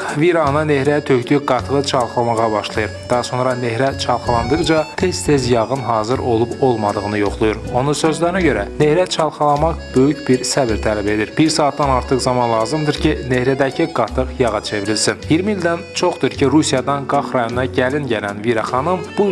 Torpaq viranı nehrə tökdüyü qatığı çalxalamağa başlayır. Daha sonra nehrə çalxalandıqca tez-tez yağın hazır olub-olmadığını yoxlayır. Onun sözlərinə görə nehrə çalxalamaq böyük bir səbir tələb edir. Bir saatdan artıq zaman lazımdır ki, nehrədəki qatıq yağa çevrilsin. 20 ildən çoxdur ki, Rusiyadan Qax rayonuna gələn Vira xanım bu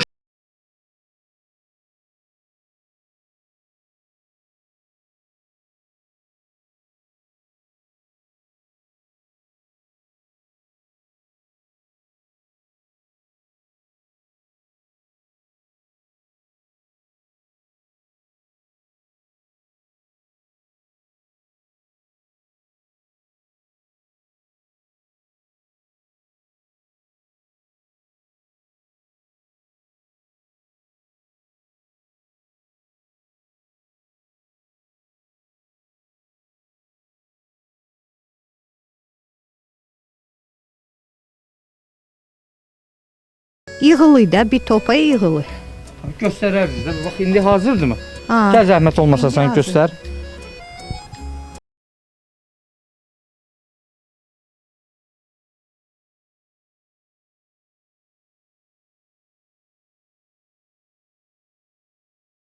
Yığılı da bir topa yığılı. Göstərərsiniz də. Bax indi hazırdırmı? Ha. Gəl zəhmət olmasa sən Hazır. göstər.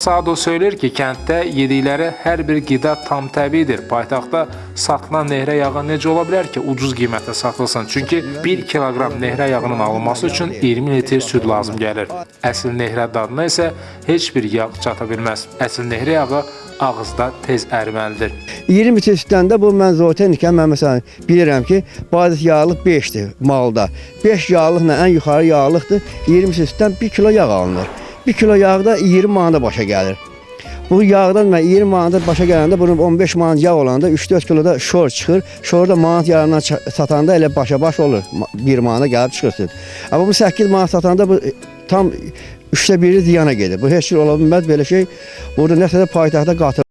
Sado söyləyir ki, kənddə yedikləri hər bir qida tam təbiidir. Paytaxtda satılan nehrə yağı necə ola bilər ki, ucuz qiymətə satılsın? Çünki 1 kiloqram nehrə yağının alınması üçün 20 litr süd lazım gəlir. Əsl nehrə dadına isə heç bir yağ çata bilməz. Əsl nehrə yağı ağızda tez əriməlidir. 20 litr süddən də bu mən zotenikə mən məsələn bilirəm ki, bazı yağlıq 5-dir malda. 5 yağlıqla ən yuxarı yağlıqdır. 20 litr süddən 1 kilo yağ alınır. 1 kilo yağda 20 manata başa gəlir. Bu yağdan mən 20 manata başa gələndə bunun 15 manat yağ olanda 3-4 kiloda şor çıxır. Şorda manat yarından satanda elə başa-baş olur. 1 manata gəlib çıxırsın. Amma bu 8 manat satanda bu tam 3də 1-i ziyana gedir. Bu heç cür ola bilməz belə şey. Burada nəsə də paytaxtda qatır.